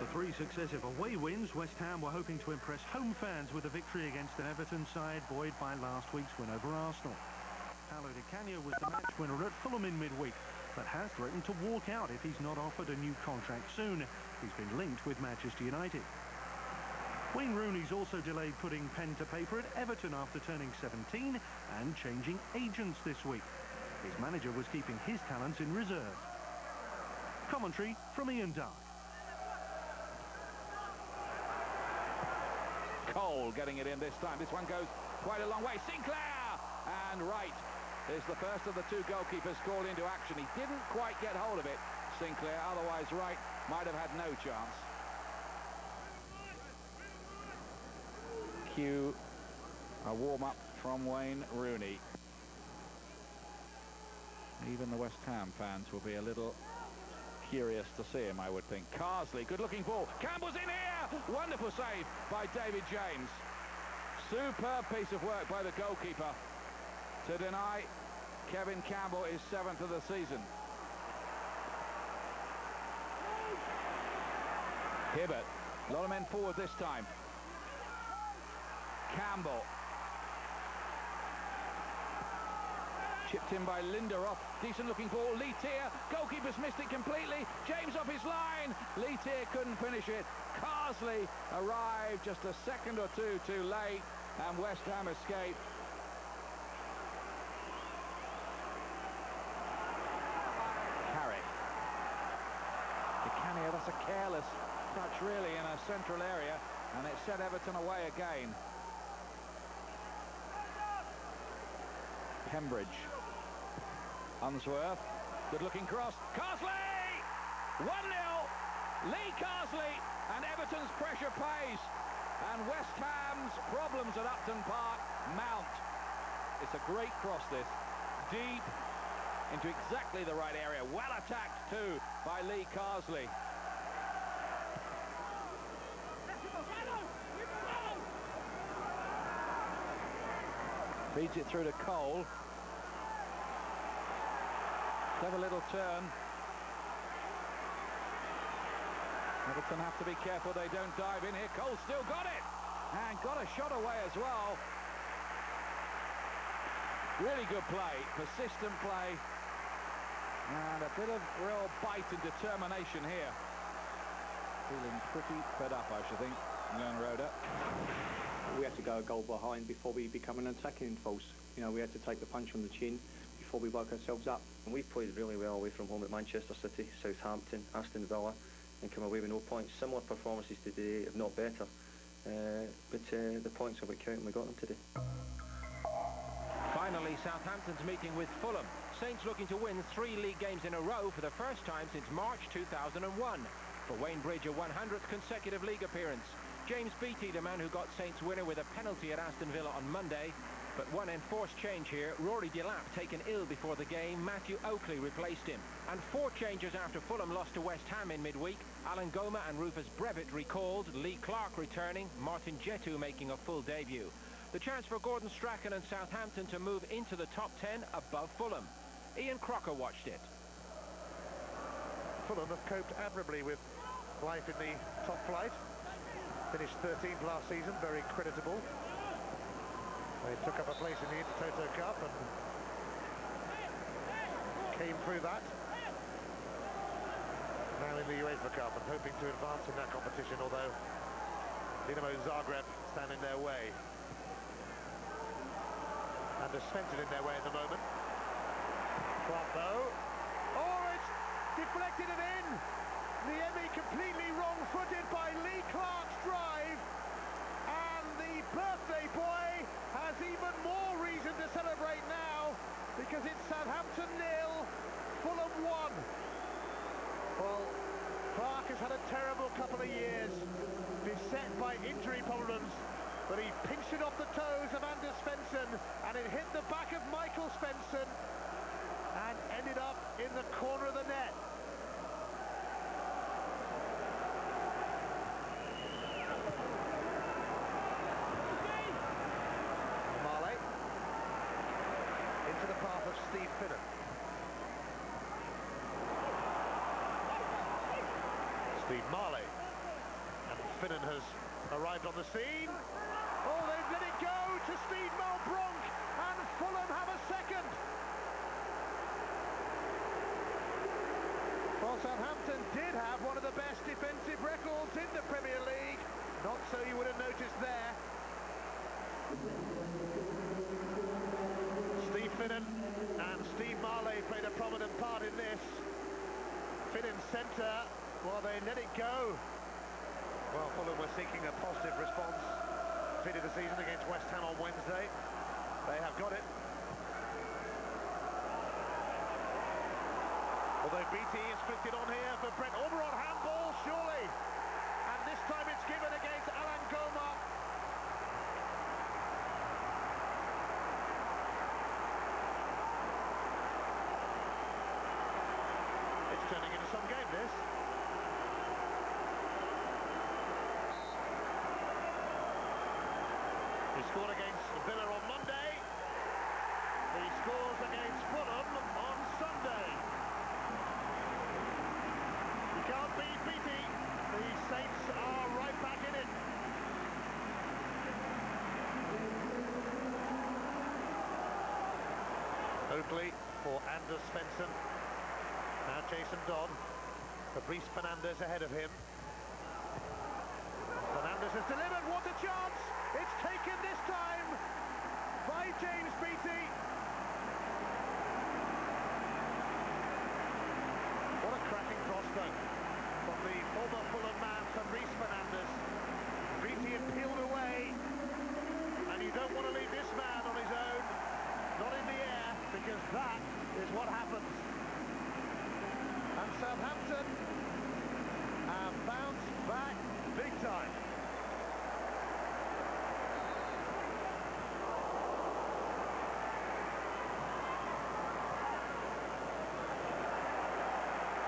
After 3 successive away wins, West Ham were hoping to impress home fans with a victory against an Everton side buoyed by last week's win over Arsenal. Paulo Di Canio was the match winner at Fulham in midweek, but has threatened to walk out if he's not offered a new contract soon. He's been linked with Manchester United. Wayne Rooney's also delayed putting pen to paper at Everton after turning 17 and changing agents this week. His manager was keeping his talents in reserve. Commentary from Ian Dark. Cole getting it in this time. This one goes quite a long way. Sinclair! And Wright is the first of the 2 goalkeepers called into action. He didn't quite get hold of it, Sinclair. Otherwise, Wright might have had no chance. Cue a warm-up from Wayne Rooney. Even the West Ham fans will be a little curious to see him, I would think. Carsley, good-looking ball. Campbell's in here! Wonderful save by David James. Superb piece of work by the goalkeeper to deny Kevin Campbell his 7th of the season. Hibbert, a lot of men forward this time. Campbell. Chipped in by Linderoth. Decent looking ball. Lee Tier. Goalkeeper's missed it completely. James off his line. Lee Tier couldn't finish it. Carsley arrived just a second or two too late, and West Ham escaped. Carrick. Di Canio, that's a careless touch really in a central area, and it set Everton away again. Pembridge. Unsworth. Good-looking cross. Carsley! 1-0. Lee Carsley, and Everton's pressure pays. And West Ham's problems at Upton Park mount. It's a great cross, this. Deep into exactly the right area. Well attacked, too, by Lee Carsley. Feeds it through to Cole. Clever little turn. Everton have to be careful they don't dive in here. Cole still got it, and got a shot away as well. Really good play, persistent play, and a bit of real bite and determination here. Feeling pretty fed up, I should think, Leon Roda. We had to go a goal behind before we become an attacking force. You know, we had to take the punch on the chin before we woke ourselves up. And we've played really well away from home at Manchester City, Southampton, Aston Villa, and come away with no points. Similar performances today, if not better. But the points are what count, and we got them today. Finally, Southampton's meeting with Fulham. Saints looking to win 3 league games in a row for the first time since March 2001. For Wayne Bridge, a 100th consecutive league appearance. James Beattie, the man who got Saints winner with a penalty at Aston Villa on Monday. But one enforced change here. Rory Delap taken ill before the game. Matthew Oakley replaced him. And 4 changes after Fulham lost to West Ham in midweek. Alan Goma and Rufus Brevitt recalled. Lee Clark returning. Martin Jetu making a full debut. The chance for Gordon Strachan and Southampton to move into the top 10 above Fulham. Ian Crocker watched it. Fulham have coped admirably with life in the top flight. Finished 13th last season, very creditable. They took up a place in the Intertoto Cup and came through that. Now in the UEFA Cup and hoping to advance in that competition, although Dinamo Zagreb stand in their way. And a Svensson in their way at the moment. Clark though. Oh, it's deflected and in! Niemi completely wrong-footed by Lee Clark's drive. And the birthday boy has even more reason to celebrate now, because it's Southampton 0, Fulham 1. Well, Clark has had a terrible couple of years, beset by injury problems, but he pinched it off the toes of Anders Svensson, and it hit the back of Michael Svensson, and ended up in the corner of the net. Steve Finnan. Steve Marley. Finnan has arrived on the scene. Oh, they've let it go to Steve Malbronk, and Fulham have a second. Well, Southampton did have one of the best defensive records in the Premier League. Not so you would have noticed there. Steve Finnan and Steve Marley played a prominent part in this. Finnan's centre, well, they let it go. Well, Fulham were seeking a positive response. Defeated the season against West Ham on Wednesday. They have got it. Although BT is flicked it on here for Brent Ormerod, handball, surely. And this time it's given against Alan Goma. It's turning into some game, this. He scored against Villa on Monday. He scores against Fulham on Sunday. You can't beat BT. The Saints are right back in it. Oakley for Anders Svensson. Now Jason Dodd. Fabrice Fernandes ahead of him. Fernandes has delivered. What a chance! It's taken this time by James Beattie. What a cracking cross though from the former Fulham man Fabrice Fernandes. Beattie had peeled away, and you don't want to leave this man on his own, not in the air, because that is what happens. And Southampton have bounced back big time.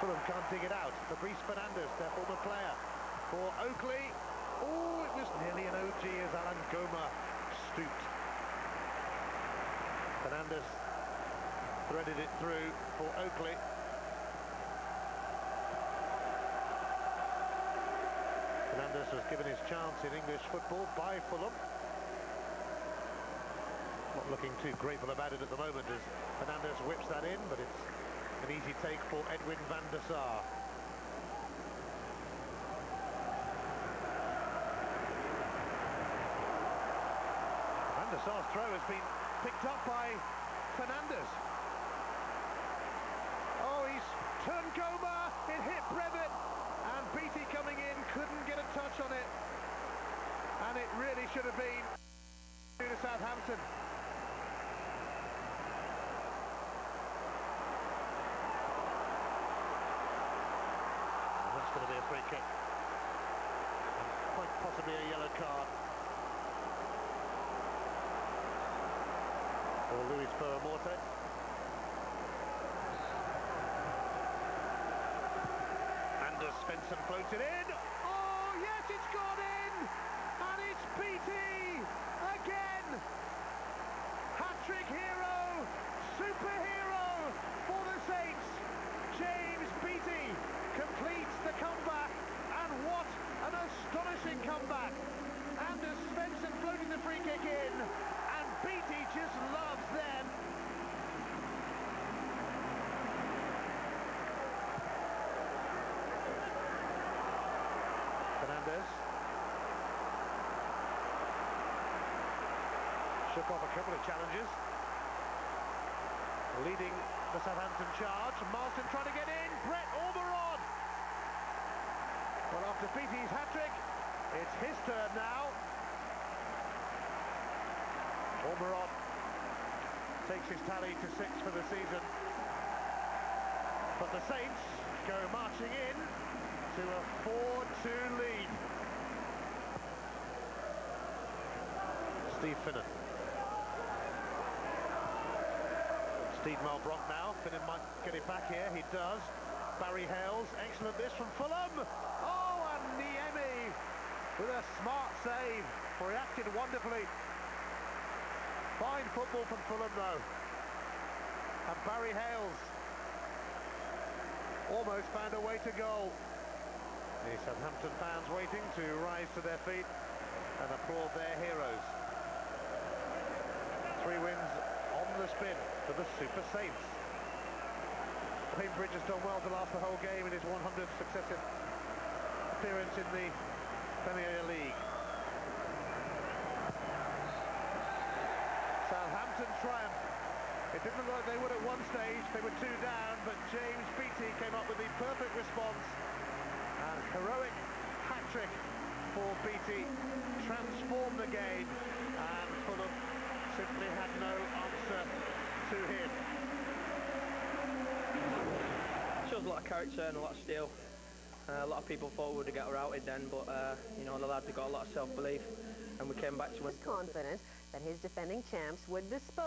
Fulham can't dig it out. Fabrice Fernandes, their former player, for Oakley. Oh, it was nearly an OG as Alan Goma stooped. Fernandes threaded it through for Oakley. Fernandes was given his chance in English football by Fulham. Not looking too grateful about it at the moment as Fernandes whips that in, but it's an easy take for Edwin van der Sar. Van der Sar's throw has been picked up by Fernandes. Oh, he's turned Goma, it hit Brevet, and Beattie coming in couldn't get a touch on it. And it really should have been to Southampton. It's going to be a free kick. And quite possibly a yellow card. For Luis Perramorte. Anders Svensson floats it in. Oh, yes, it's gone in! And it's Beattie again! Hat-trick hero, superhero for the Saints. James Beattie completes the comeback, and what an astonishing comeback. Anders Svensson floating the free kick in, and Beattie just loves them. Fernandes shook off a couple of challenges, leading the Southampton charge. Marston trying to get in. Brett Ormerod. Well, after Beattie's hat-trick, it's his turn now. Ormerod takes his tally to 6 for the season. But the Saints go marching in to a 4-2 lead. Steve Finnan. Steve Malbronk now. Finnan might get it back here. He does. Barry Hales. Excellent this from Fulham. Oh, and Niemi with a smart save. Reacted wonderfully. Fine football from Fulham, though. And Barry Hales almost found a way to goal. The Southampton fans waiting to rise to their feet and applaud their heroes. 3 wins on the spin for the Super Saints. Cambridge has done well to last the whole game in his 100th successive appearance in the Premier League. Southampton triumph. It didn't look like they would at one stage. They were 2 down, but James Beattie came up with the perfect response. And heroic hat-trick for Beattie transformed the game, and Fulham simply had no answer to him. Shows a lot of character and a lot of steel. A lot of people thought we would have got routed then, but you know, the lads have got a lot of self-belief, and we came back to win. He was confident that his defending champs would dispose